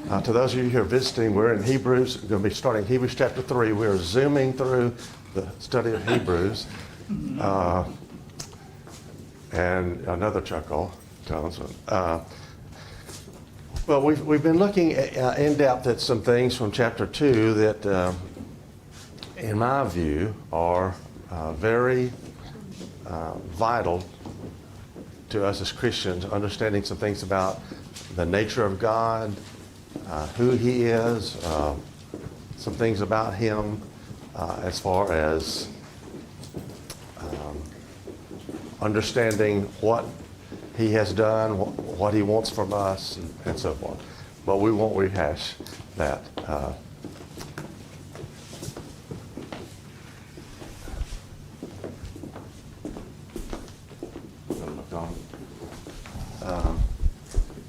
To those of you who are visiting, we're in Hebrews. We're going to be starting Hebrews chapter 3. We're zooming through the study of Hebrews. And another chuckle comes. Well, we've been looking in depth at some things from chapter 2 that, in my view, are very vital to us as Christians, understanding some things about the nature of God, who He is, some things about Him as far as understanding what He has done, what He wants from us, and so forth. But we won't rehash that.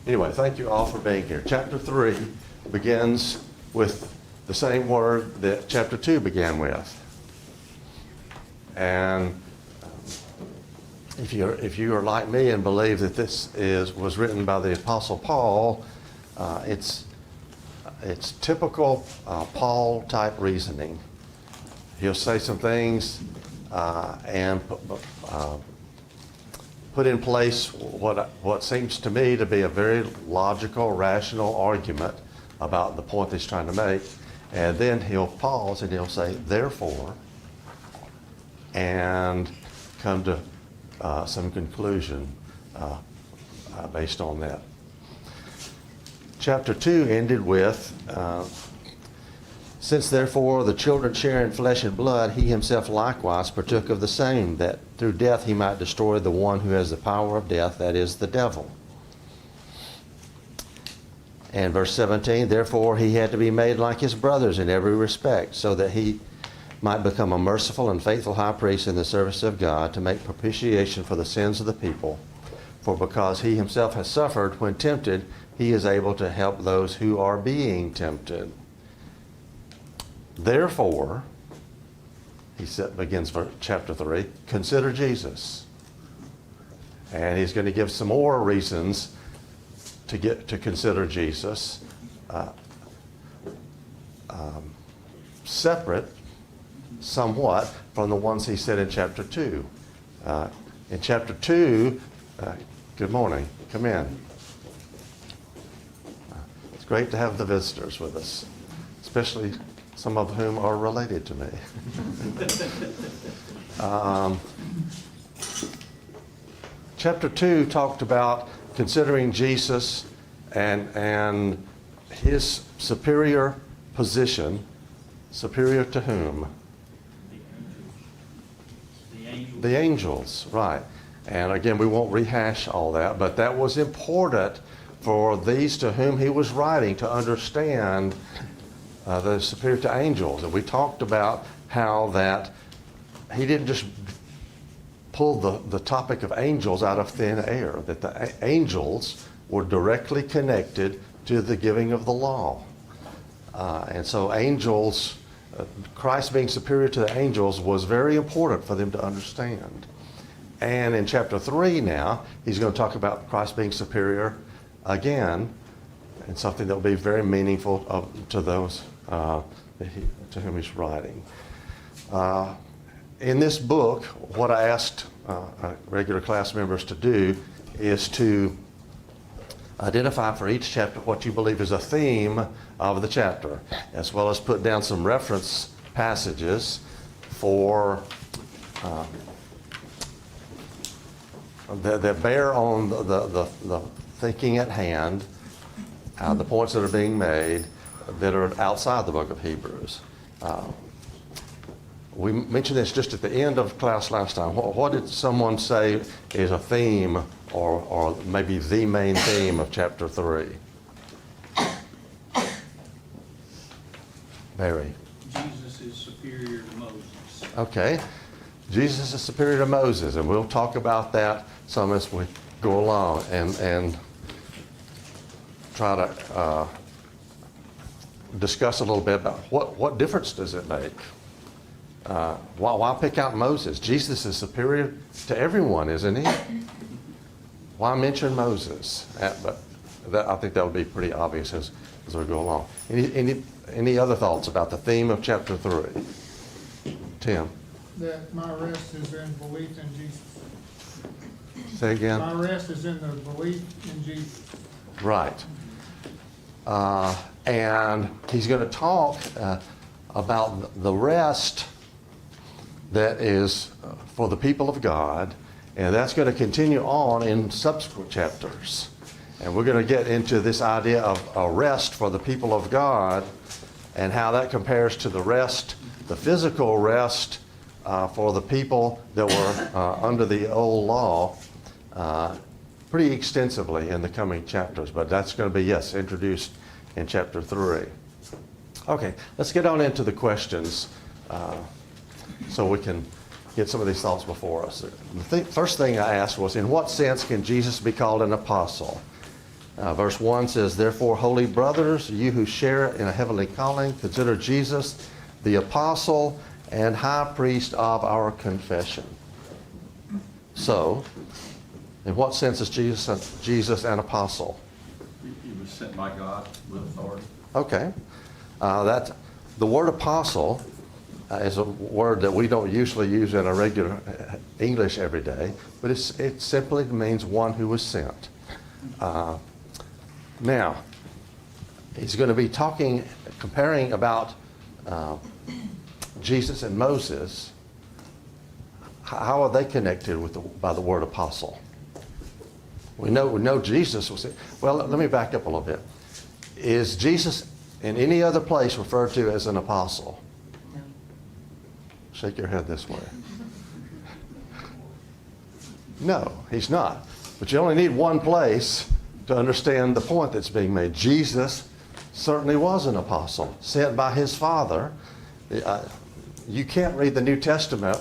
Anyway, thank you all for being here. Chapter 3 begins with the same word that chapter 2 began with. And if you are like me and believe that this was written by the Apostle Paul, it's typical Paul type reasoning. He'll say some things and put in place what seems to me to be a very logical, rational argument about the point that he's trying to make. And then he'll pause and he'll say, therefore, and come to some conclusion based on that. Chapter 2 ended with, since therefore the children share in flesh and blood, he himself likewise partook of the same, that through death he might destroy the one who has the power of death, that is, the devil. And verse 17, therefore he had to be made like his brothers in every respect, so that he might become a merciful and faithful high priest in the service of God, to make propitiation for the sins of the people. For because he himself has suffered when tempted, he is able to help those who are being tempted. Therefore, begins chapter 3, consider Jesus. And he's going to give some more reasons to consider Jesus, separate somewhat from the ones he said in chapter 2. In chapter 2, good morning, come in. It's great to have the visitors with us, especially some of whom are related to me. Chapter 2 talked about considering Jesus and his superior position. Superior to whom? The angels, right. And again, we won't rehash all that, but that was important for these to whom he was writing to understand the superior to angels. And we talked about how that he didn't just pull the topic of angels out of thin air, that the angels were directly connected to the giving of the law. And so angels, Christ being superior to the angels was very important for them to understand. And in chapter 3 now, he's going to talk about Christ being superior again, and something that will be very meaningful to those to whom he's writing. In this book, what I asked regular class members to do is to identify for each chapter what you believe is a theme of the chapter, as well as put down some reference passages for that bear on the thinking at hand, the points that are being made that are outside the book of Hebrews. We mentioned this just at the end of class last time. What did someone say is a theme or maybe the main theme of chapter 3? Barry. Jesus is superior to Moses. Okay. Jesus is superior to Moses, and we'll talk about that some as we go along and try to discuss a little bit about what difference does it make? Why pick out Moses? Jesus is superior to everyone, isn't he? Why mention Moses? I think that would be pretty obvious as we go along. Any other thoughts about the theme of chapter 3? Tim? That my rest is in belief in Jesus. Say again? My rest is in the belief in Jesus. Right. And he's going to talk about the rest that is for the people of God, and that's going to continue on in subsequent chapters. And we're going to get into this idea of a rest for the people of God and how that compares to the rest, the physical rest for the people that were under the old law pretty extensively in the coming chapters. But that's going to be, yes, introduced in chapter 3. Okay, let's get on into the questions so we can get some of these thoughts before us. The first thing I asked was, in what sense can Jesus be called an apostle? Verse 1 says, therefore, holy brothers, you who share in a heavenly calling, consider Jesus the apostle and high priest of our confession. So, in what sense is Jesus an apostle? He was sent by God with authority. Okay. The word apostle is a word that we don't usually use in a regular English every day, but it simply means one who was sent. Now, he's going to be comparing about Jesus and Moses. How are they connected by the word apostle? We know Jesus was. Well, let me back up a little bit. Is Jesus in any other place referred to as an apostle? Shake your head this way. No, he's not. But you only need one place to understand the point that's being made. Jesus certainly was an apostle, sent by his Father. You can't read the New Testament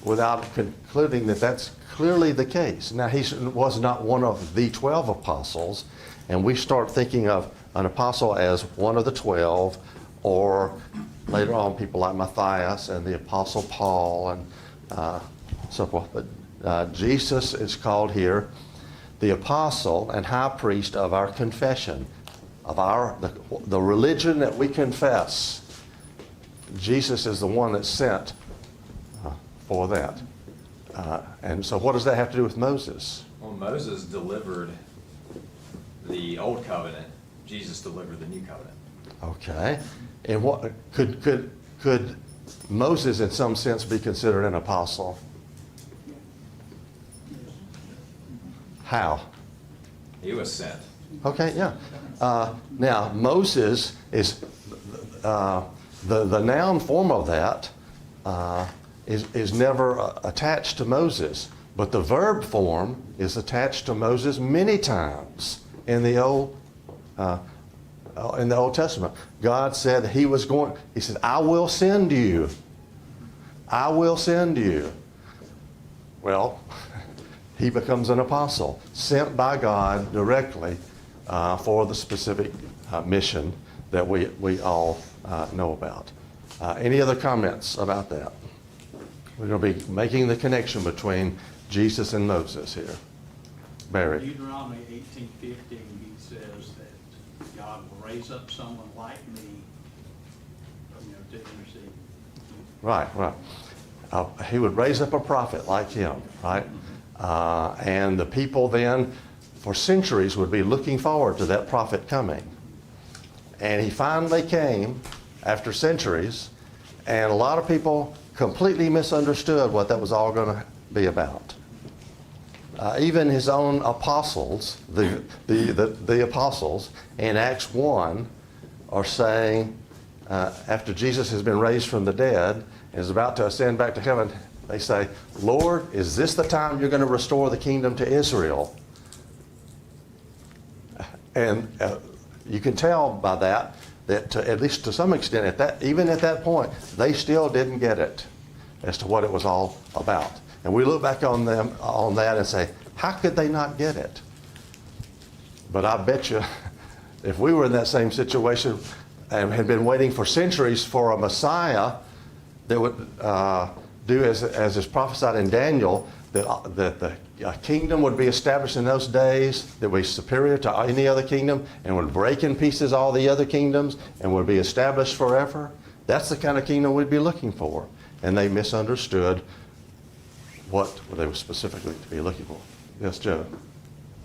without concluding that that's clearly the case. Now, he was not one of the 12 apostles, and we start thinking of an apostle as one of the 12, or later on people like Matthias and the apostle Paul and so forth. But Jesus is called here the apostle and high priest of our confession, of the religion that we confess. Jesus is the one that's sent for that. And so what does that have to do with Moses? Well, Moses delivered the old covenant. Jesus delivered the new covenant. Okay. And what could Moses in some sense be considered an apostle? How? He was sent. Okay, yeah. Now, Moses is the noun form of that is never attached to Moses, but the verb form is attached to Moses many times in the Old Testament. God said he said, I will send you. I will send you. Well, he becomes an apostle, sent by God directly for the specific mission that we all know about. Any other comments about that? We're going to be making the connection between Jesus and Moses here. Barry. Deuteronomy 18:15, he says that God will raise up someone like me, to intercede. Right. He would raise up a prophet like him, right? And the people then, for centuries, would be looking forward to that prophet coming. And he finally came after centuries, and a lot of people completely misunderstood what that was all going to be about. Even his own apostles, the apostles in Acts 1 are saying, after Jesus has been raised from the dead and is about to ascend back to heaven, they say, Lord, is this the time you're going to restore the kingdom to Israel? And you can tell by that at least to some extent, even at that point, they still didn't get it as to what it was all about. And we look back on that and say, how could they not get it? But I bet you, if we were in that same situation and had been waiting for centuries for a Messiah that would do as is prophesied in Daniel, that the kingdom would be established in those days that would be superior to any other kingdom and would break in pieces all the other kingdoms and would be established forever. That's the kind of kingdom we'd be looking for. And they misunderstood what they were specifically to be looking for. Yes, Joe?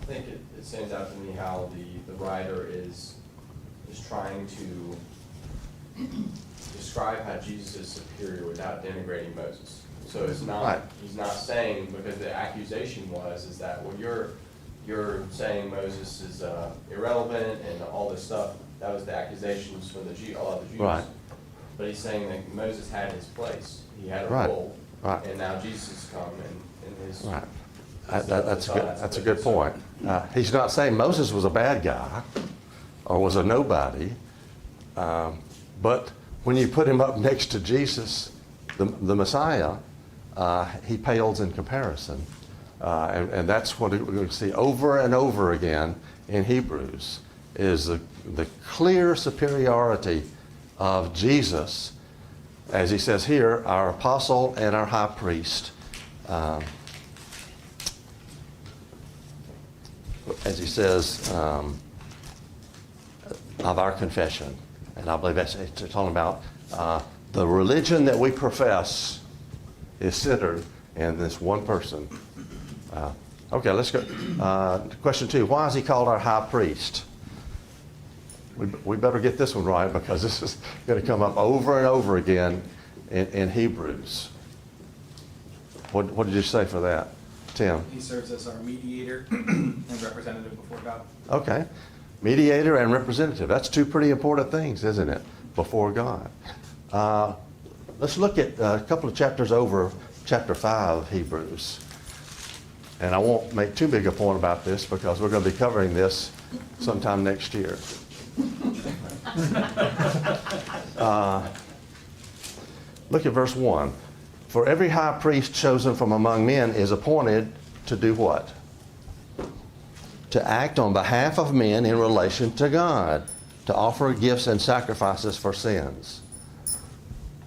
I think it stands out to me how the writer is trying to describe how Jesus is superior without denigrating Moses. So it's not, Right. he's not saying, because the accusation is that, well, you're saying Moses is irrelevant and all this stuff. That was the accusations from a lot of the Jews. Right. But he's saying that Moses had his place. He had a Right. role. Right. And now Jesus has come and his. Right. That's a good point. He's not saying Moses was a bad guy or was a nobody, but when you put him up next to Jesus, the Messiah, he pales in comparison. And that's what we're going to see over and over again in Hebrews, is the clear superiority of Jesus, as he says here, our apostle and our high priest. As he says, of our confession. And I believe that's talking about the religion that we profess is centered in this one person. Okay, let's go. Question 2, why is he called our high priest? We better get this one right, because this is going to come up over and over again in Hebrews. What did you say for that, Tim? He serves as our mediator and representative before God. Okay. Mediator and representative. That's two pretty important things, isn't it, before God? Let's look at a couple of chapters over chapter 5 of Hebrews. And I won't make too big a point about this because we're going to be covering this sometime next year. Look at verse 1. For every high priest chosen from among men is appointed to do what? To act on behalf of men in relation to God, to offer gifts and sacrifices for sins.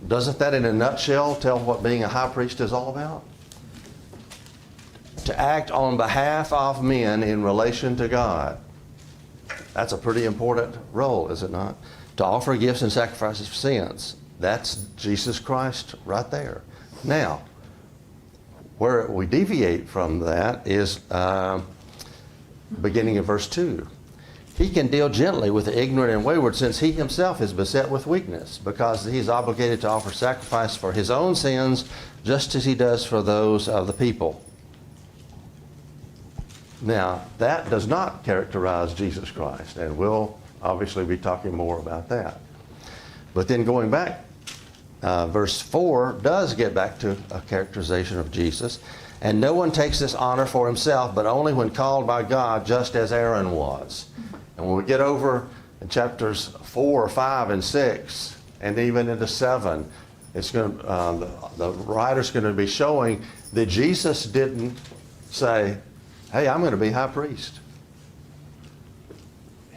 Doesn't that in a nutshell tell what being a high priest is all about? To act on behalf of men in relation to God. That's a pretty important role, is it not? To offer gifts and sacrifices for sins. That's Jesus Christ right there. Now, where we deviate from that is beginning of verse 2. He can deal gently with the ignorant and wayward, since he himself is beset with weakness, because he is obligated to offer sacrifice for his own sins, just as he does for those of the people. Now, that does not characterize Jesus Christ, and we'll obviously be talking more about that. But then going back, verse 4 does get back to a characterization of Jesus. And no one takes this honor for himself, but only when called by God, just as Aaron was. And when we get over in chapters 4, 5, and 6, and even into 7, it's going to, the writer's going to be showing that Jesus didn't say, hey, I'm going to be high priest.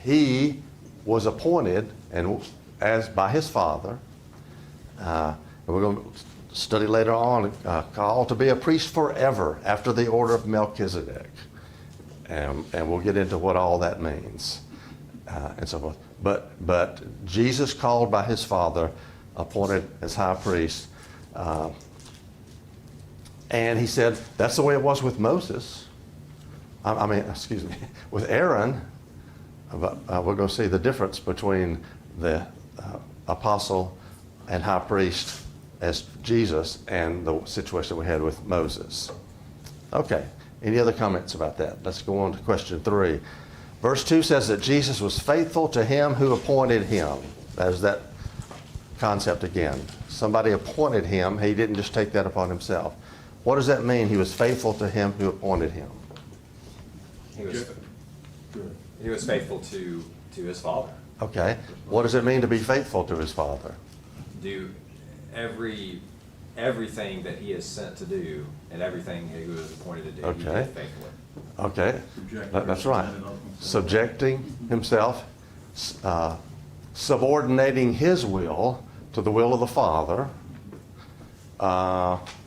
He was appointed and as by his father, and we're going to study later on, called to be a priest forever after the order of Melchizedek. And we'll get into what all that means and so forth. But Jesus called by his father, appointed as high priest. And he said, that's the way it was with Moses. With Aaron. But we're going to see the difference between the apostle and high priest as Jesus and the situation we had with Moses. Okay, any other comments about that? Let's go on to question 3. Verse 2 says that Jesus was faithful to him who appointed him. There's that concept again. Somebody appointed him. He didn't just take that upon himself. What does that mean? He was faithful to him who appointed him. He was faithful to his father. Okay. What does it mean to be faithful to his father? Do everything that he is sent to do and everything he was appointed to do, he Okay. did faithfully. Okay. That's right. Subjecting himself, subordinating his will to the will of the Father,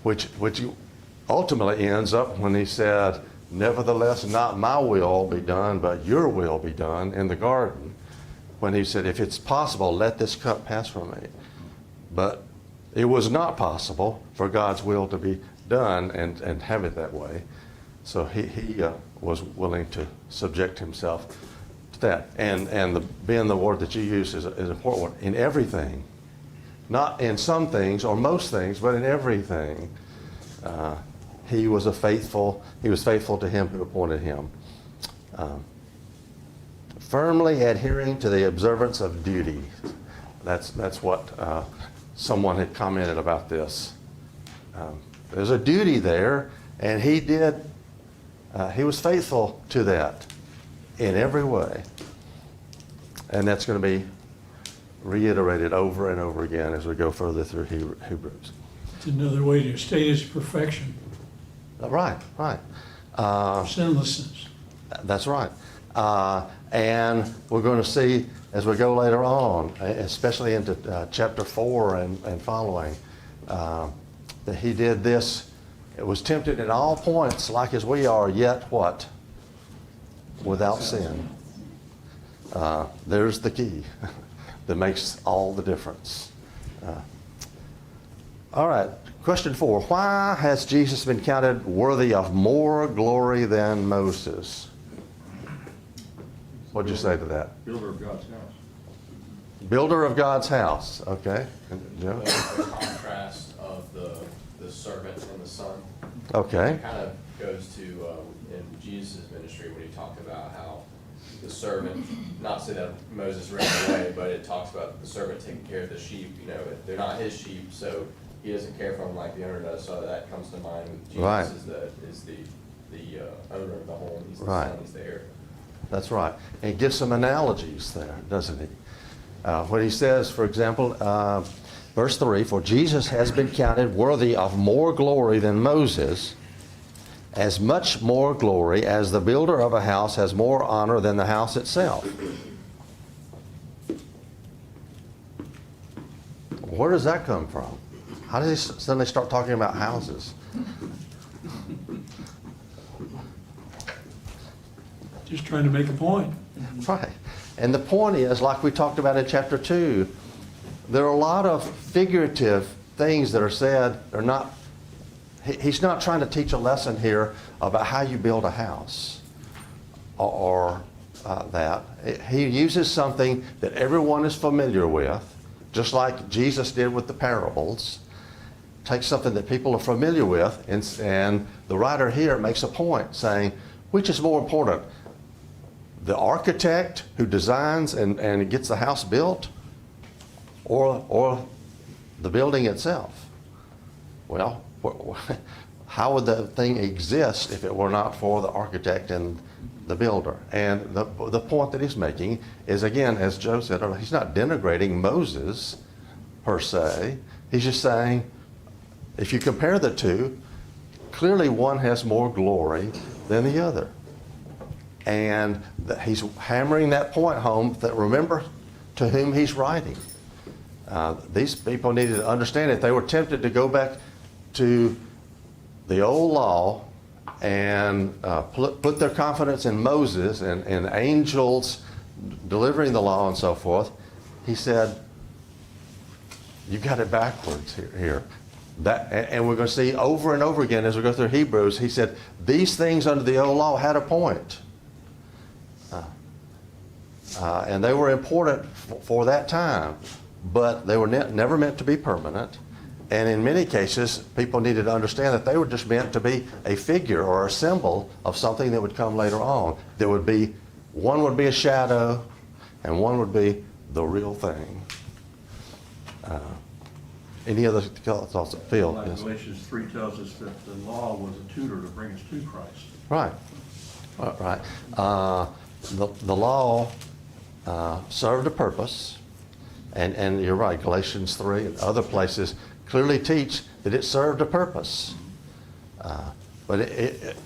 which ultimately ends up when he said, nevertheless, not my will be done, but your will be done in the garden. When he said, if it's possible, let this cup pass from me. But it was not possible for God's will to be done and have it that way. So he was willing to subject himself to that. And being the word that you use is an important one. In everything. Not in some things or most things, but in everything. He was faithful to him who appointed him. Firmly adhering to the observance of duty. That's what someone had commented about this. There's a duty there, and he was faithful to that in every way. And that's going to be reiterated over and over again as we go further through Hebrews. It's another way to state his perfection, Right. sinlessness. That's right. And we're going to see as we go later on, especially into chapter 4 and following, that he did this. It was tempted in all points like as we are, yet what? Without sin. There's the key that makes all the difference. All right, question 4. Why has Jesus been counted worthy of more glory than Moses? What'd you say to that? Builder of God's house. Builder of God's house, okay. Joe? The contrast of the servant and the son. Okay, It kind of goes to, in Jesus' ministry, when he talked about how the servant, not say that Moses ran away, but it talks about the servant taking care of the sheep. You know, they're not his sheep, so he doesn't care for them like the owner does. So that comes to mind with Jesus Right. is the owner of the home. He's the Right. son, he's the heir. that's right. And he gives some analogies there, doesn't he? When he says, for example, verse 3, for Jesus has been counted worthy of more glory than Moses, as much more glory as the builder of a house has more honor than the house itself. Where does that come from? How does he suddenly start talking about houses? Just trying to make a point. Right. And the point is, like we talked about in chapter 2, there are a lot of figurative things that are said. They're not. He's not trying to teach a lesson here about how you build a house or that. He uses something that everyone is familiar with, just like Jesus did with the parables. Takes something that people are familiar with, and the writer here makes a point saying, which is more important? The architect who designs and gets the house built, or the building itself? Well, how would the thing exist if it were not for the architect and the builder? And the point that he's making is, again, as Joe said, he's not denigrating Moses per se. He's just saying, if you compare the two, clearly one has more glory than the other. And he's hammering that point home that remember to whom he's writing. These people needed to understand it. They were tempted to go back to the old law and put their confidence in Moses and angels delivering the law and so forth. He said, you got it backwards here. And we're going to see over and over again as we go through Hebrews, he said, these things under the old law had a point. And they were important for that time, but they were never meant to be permanent. And in many cases, people needed to understand that they were just meant to be a figure or a symbol of something that would come later on. One would be a shadow, and one would be the real thing. Any other thoughts? Phil? Like Yes. Galatians 3 tells us that the law was a tutor to bring us to Christ. Right. Right. The law served a purpose, and you're right, Galatians 3 and other places clearly teach that it served a purpose. But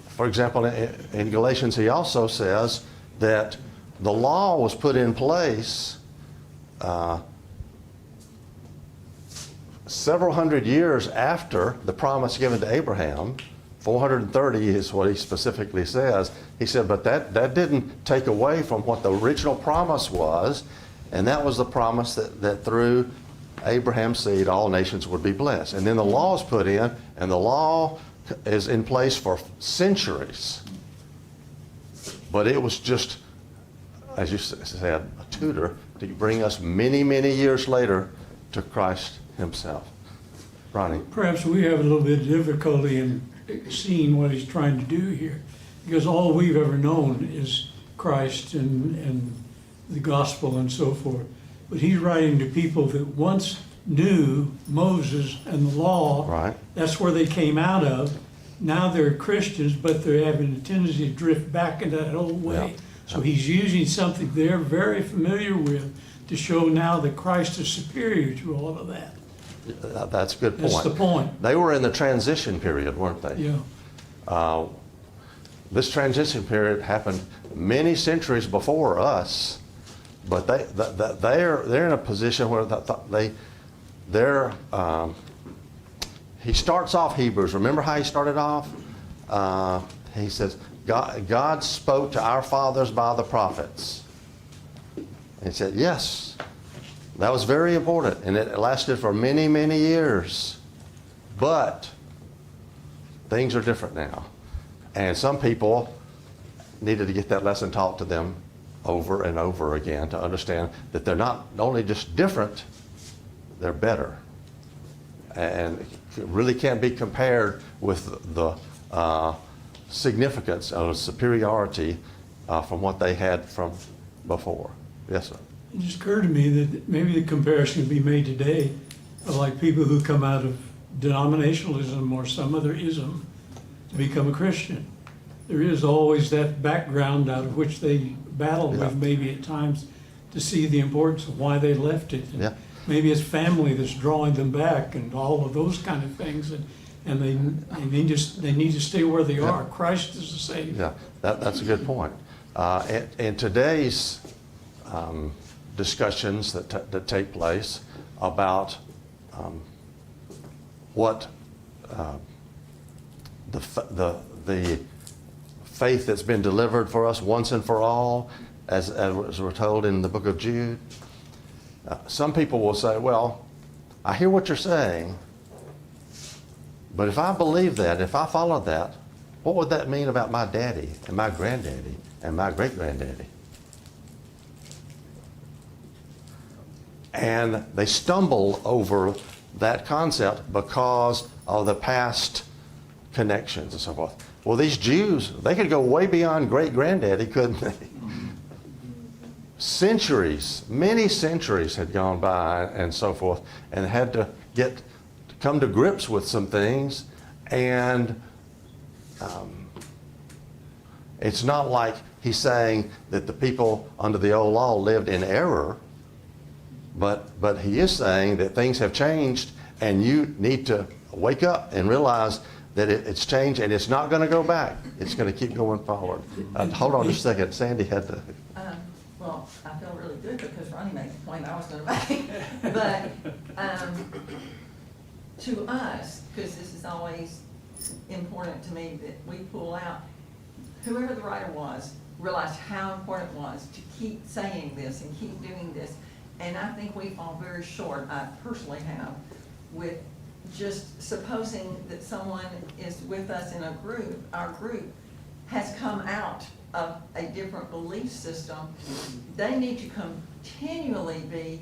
for example, in Galatians, he also says that the law was put in place several hundred years after the promise given to Abraham, 430 is what he specifically says. He said, but that didn't take away from what the original promise was, and that was the promise that through Abraham's seed all nations would be blessed. And then the law is put in, and the law is in place for centuries. But it was just, as you said, a tutor to bring us many, many years later to Christ himself. Ronnie? Perhaps we have a little bit of difficulty in seeing what he's trying to do here, because all we've ever known is Christ and the gospel and so forth. But he's writing to people that once knew Moses and the law. Right. That's where they came out of. Now they're Christians, but they're having a tendency to drift back into that old way. Yeah. So he's using something they're very familiar with to show now that Christ is superior to all of that. That's a good point. That's the point. They were in the transition period, weren't they? Yeah. This transition period happened many centuries before us, but they're in a position where he starts off Hebrews. Remember how he started off? He says, God spoke to our fathers by the prophets. And he said, yes, that was very important, and it lasted for many, many years. But things are different now. And some people needed to get that lesson taught to them over and over again to understand that they're not only just different, they're better. And it really can't be compared with the significance of superiority from what they had from before. Yes, sir. It just occurred to me that maybe the comparison can be made today of like people who come out of denominationalism or some other ism to become a Christian. There is always that background out of which they battle Yeah. with maybe at times to see the importance of why they left it. And Yeah. maybe it's family that's drawing them back and all of those kind of things. And they need to stay where they are. Christ is the Savior. Yeah, that's a good point. In today's discussions that take place about what the faith that's been delivered for us once and for all, as we're told in the book of Jude, some people will say, well, I hear what you're saying, but if I believe that, if I follow that, what would that mean about my daddy and my granddaddy and my great-granddaddy? And they stumble over that concept because of the past connections and so forth. Well, these Jews, they could go way beyond great-granddaddy, couldn't they? Centuries, many centuries had gone by and so forth, and had to come to grips with some things. And it's not like he's saying that the people under the old law lived in error, but he is saying that things have changed, and you need to wake up and realize that it's changed, and it's not going to go back. It's going to keep going forward. Hold on just a second. Sandy had to... Well, I feel really good because Ronnie made the point I was going to make. But to us, because this is always important to me that we pull out, whoever the writer was realized how important it was to keep saying this and keep doing this. And I think we fall very short, I personally have, with just supposing that someone is with us in a group, our group has come out of a different belief system. They need to continually be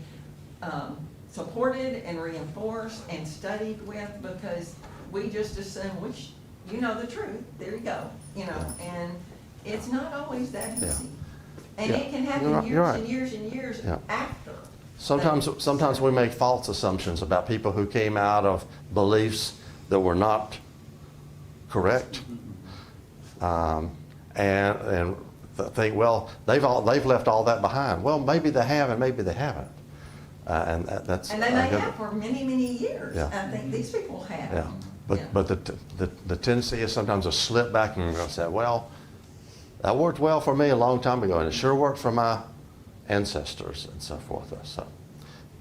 supported and reinforced and studied with, because we just assume, which, you know the truth, there you go, you know, and it's not always that easy. And Yeah. it can happen You're years right. and years and years Yeah. after. Sometimes we make false assumptions about people who came out of beliefs that were not correct, and think, well, they've left all that behind. Well, maybe they have, and maybe they haven't, and that's. And they may have for many, many years. Yeah. I think these people have. Yeah, but the tendency is sometimes to slip back and say, well, that worked well for me a long time ago, and it sure worked for my ancestors and so forth. So,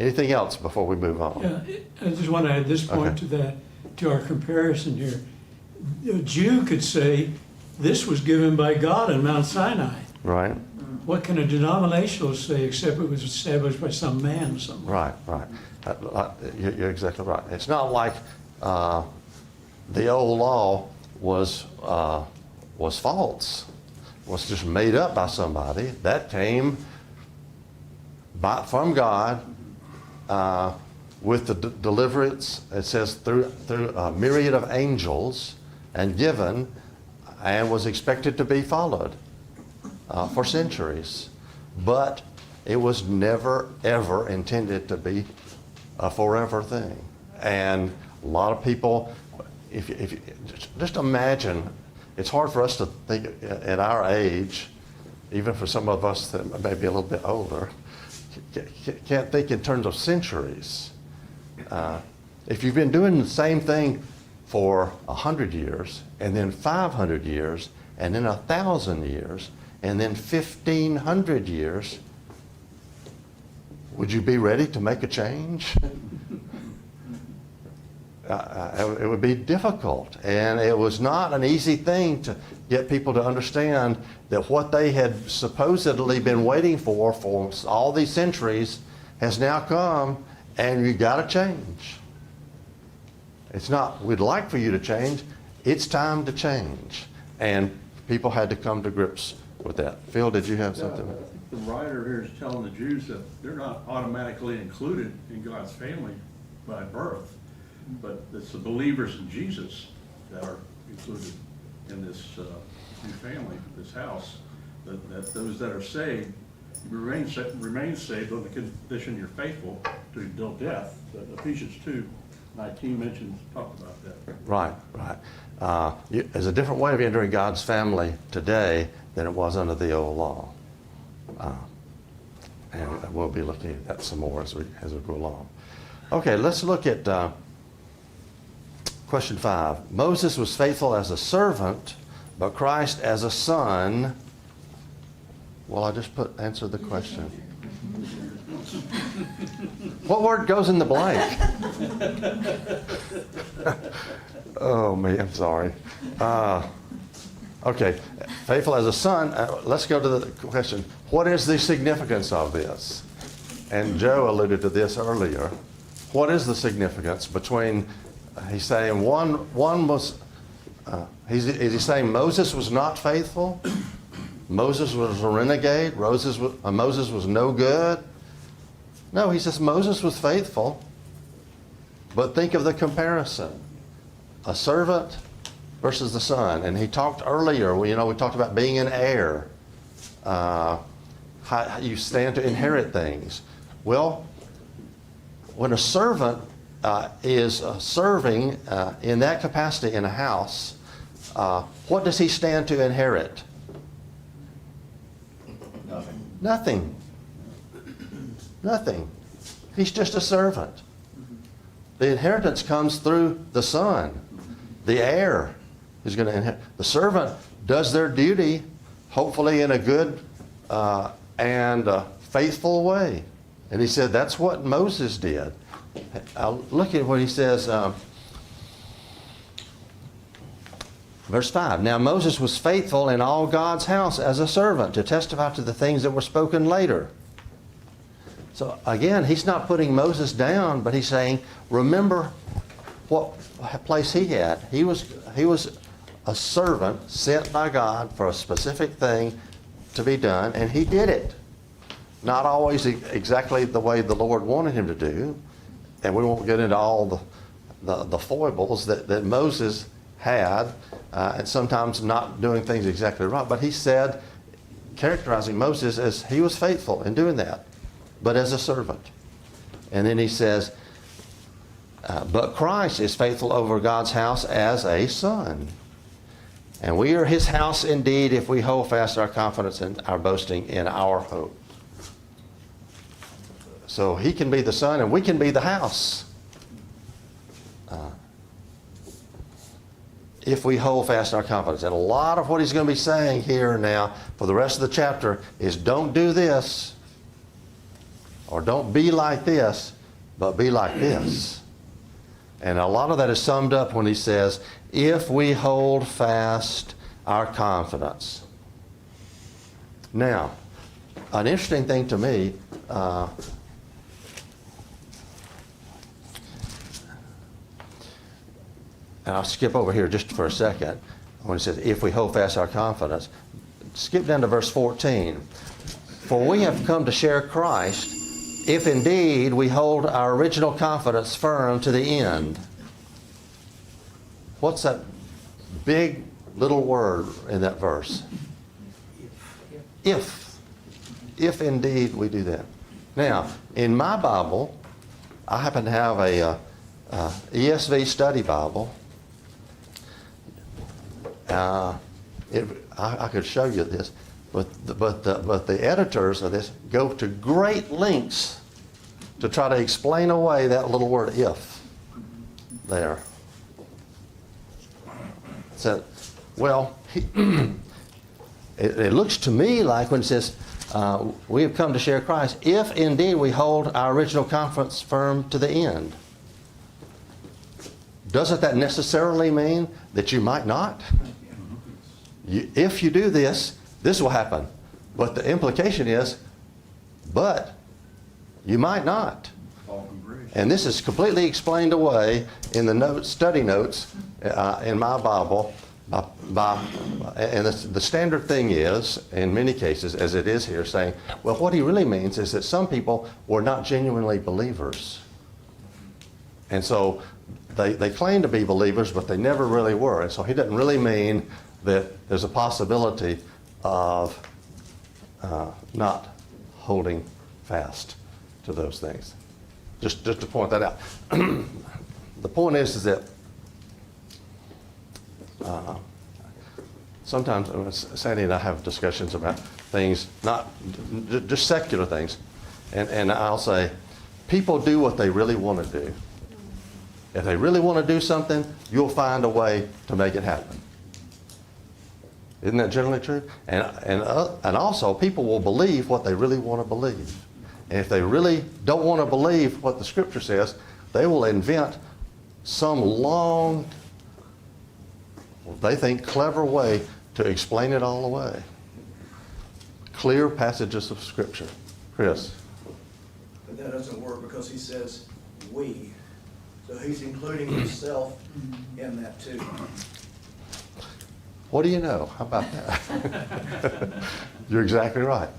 Anything else before we move on? Yeah, I just want to add this point to that, to our comparison here. A Jew could say, this was given by God on Mount Sinai. Right, What can a denominationalist say except it was established by some man somewhere? right. You're exactly right. It's not like the old law was false, was just made up by somebody. That came from God with the deliverance, it says, through a myriad of angels, and given, and was expected to be followed for centuries. But it was never, ever intended to be a forever thing. And a lot of people, if you just imagine, it's hard for us to think at our age, even for some of us that may be a little bit older, can't think in terms of centuries. If you've been doing the same thing for 100 years, and then 500 years, and then 1,000 years, and then 1,500 years, would you be ready to make a change? It would be difficult, and it was not an easy thing to get people to understand that what they had supposedly been waiting for all these centuries has now come, and you got to change. It's not, we'd like for you to change, it's time to change. And people had to come to grips with that. Phil, did you have something? I think the writer here is telling the Jews that they're not automatically included in God's family by birth, but it's the believers in Jesus that are included in this new family, this house, that those that are saved remain saved on the condition you're faithful to until death. Ephesians 2:19 talk about that. Right. There's a different way of entering God's family today than it was under the old law. And we'll be looking at that some more as we go along. Okay, let's look at question 5. Moses was faithful as a servant, but Christ as a son. Well, I just answer the question. What word goes in the blank? Oh, me, I'm sorry. Okay, faithful as a son. Let's go to the question. What is the significance of this? And Joe alluded to this earlier. What is the significance between, he's saying one was, is he saying Moses was not faithful? Moses was a renegade? Moses was no good? No, he says Moses was faithful, but think of the comparison. A servant versus the son. And he talked earlier, we talked about being an heir. How you stand to inherit things. Well, when a servant is serving in that capacity in a house, what does he stand to inherit? Nothing. Nothing. He's just a servant. The inheritance comes through the son, the heir who's going to inherit. The servant does their duty, hopefully in a good and faithful way. And he said that's what Moses did. Look at what he says. Verse 5, now Moses was faithful in all God's house as a servant to testify to the things that were spoken later. So again, he's not putting Moses down, but he's saying, remember what place he had. He was a servant sent by God for a specific thing to be done, and he did it. Not always exactly the way the Lord wanted him to do, and we won't get into all the foibles that Moses had, and sometimes not doing things exactly right. But he said, characterizing Moses as he was faithful in doing that, but as a servant. And then he says, but Christ is faithful over God's house as a son. And we are his house indeed if we hold fast our confidence and our boasting in our hope. So he can be the son and we can be the house. If we hold fast our confidence. And a lot of what he's going to be saying here now for the rest of the chapter is don't do this. or don't be like this, but be like this. And a lot of that is summed up when he says, if we hold fast our confidence. Now, an interesting thing to me, and I'll skip over here just for a second, when it says, if we hold fast our confidence, skip down to verse 14. For we have come to share Christ, if indeed we hold our original confidence firm to the end. What's that big little word in that verse? If. If indeed we do that. Now, in my Bible, I happen to have a ESV study Bible. I could show you this, but the editors of this go to great lengths to try to explain away that little word "if" there. So, well, it looks to me like when it says, we have come to share Christ, if indeed we hold our original confidence firm to the end. Doesn't that necessarily mean that you might not? If you do this, this will happen. But the implication is, but you might not. And this is completely explained away in the study notes in my Bible. And the standard thing is, in many cases, as it is here, saying, well, what he really means is that some people were not genuinely believers. And so they claim to be believers, but they never really were. And so he doesn't really mean that there's a possibility of not holding fast to those things. Just to point that out. The point is that sometimes Sandy and I have discussions about things, not just secular things, and I'll say, people do what they really want to do. If they really want to do something, you'll find a way to make it happen. Isn't that generally true? And also, people will believe what they really want to believe. And if they really don't want to believe what the Scripture says, they will invent some long, they think, clever way to explain it all away. Clear passages of Scripture. Chris? But that doesn't work because he says we. So he's including himself in that too. What do you know? How about that? You're exactly right.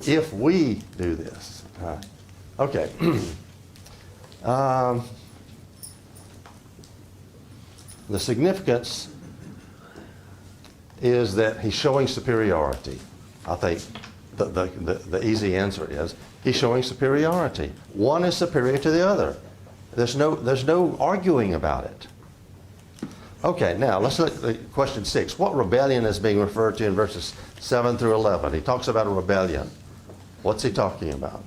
If we do this. Okay. The significance is that he's showing superiority. I think the easy answer is he's showing superiority. One is superior to the other. There's no arguing about it. Okay, now let's look at question 6. What rebellion is being referred to in verses 7 through 11? He talks about a rebellion. What's he talking about?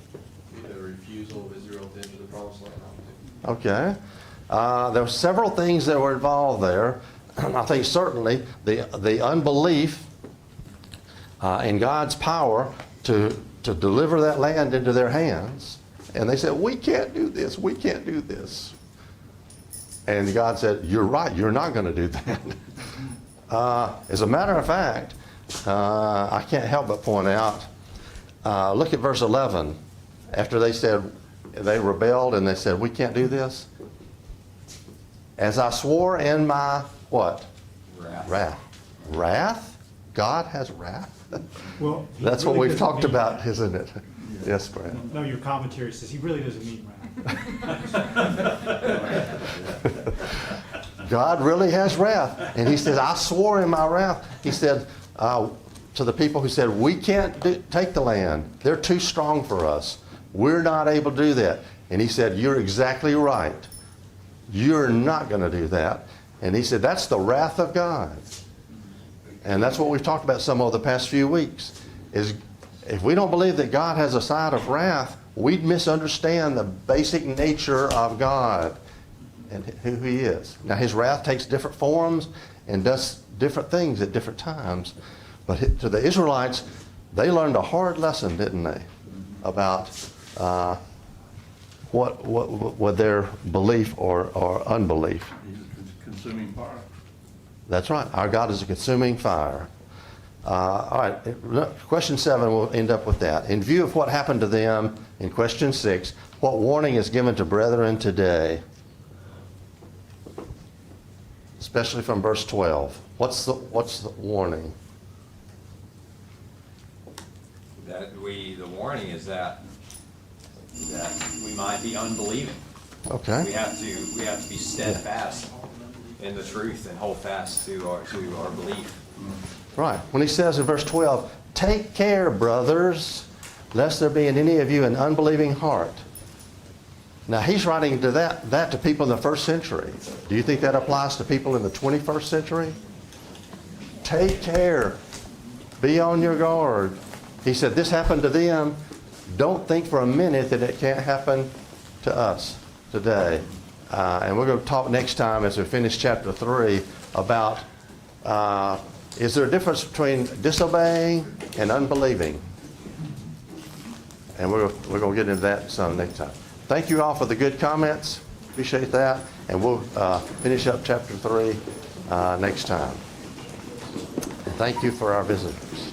The refusal of Israel to enter the promised land. Okay. There were several things that were involved there. I think certainly the unbelief in God's power to deliver that land into their hands. And they said, we can't do this, we can't do this. And God said, you're right, you're not going to do that. As a matter of fact, I can't help but point out, look at verse 11. After they rebelled and they said, we can't do this. As I swore in my, what? Wrath. Wrath? God has wrath? Well, That's what we've talked about, isn't it? Yes, Brad. No, your commentary says he really doesn't mean wrath. God really has wrath. And he says, I swore in my wrath. He said to the people who said, we can't take the land. They're too strong for us. We're not able to do that. And he said, you're exactly right. You're not going to do that. And he said, that's the wrath of God. And that's what we've talked about some of the past few weeks, is if we don't believe that God has a side of wrath, we'd misunderstand the basic nature of God and who he is. Now, his wrath takes different forms and does different things at different times. But to the Israelites, they learned a hard lesson, didn't they, about with their belief or unbelief. He's a consuming fire. That's right. Our God is a consuming fire. All right. Question 7, we'll end up with that. In view of what happened to them in question 6, what warning is given to brethren today? Especially from verse 12. What's the warning? The warning is that we might be unbelieving. Okay. We have to be steadfast in the truth and hold fast to our belief. Right. When he says in verse 12, take care, brothers, lest there be in any of you an unbelieving heart. Now, he's writing to that to people in the first century. Do you think that applies to people in the 21st century? Take care. Be on your guard. He said, this happened to them. Don't think for a minute that it can't happen to us today. And we're going to talk next time as we finish chapter 3 about is there a difference between disobeying and unbelieving? And we're going to get into that some next time. Thank you all for the good comments. Appreciate that. And we'll finish up chapter 3 next time. And thank you for our visitors.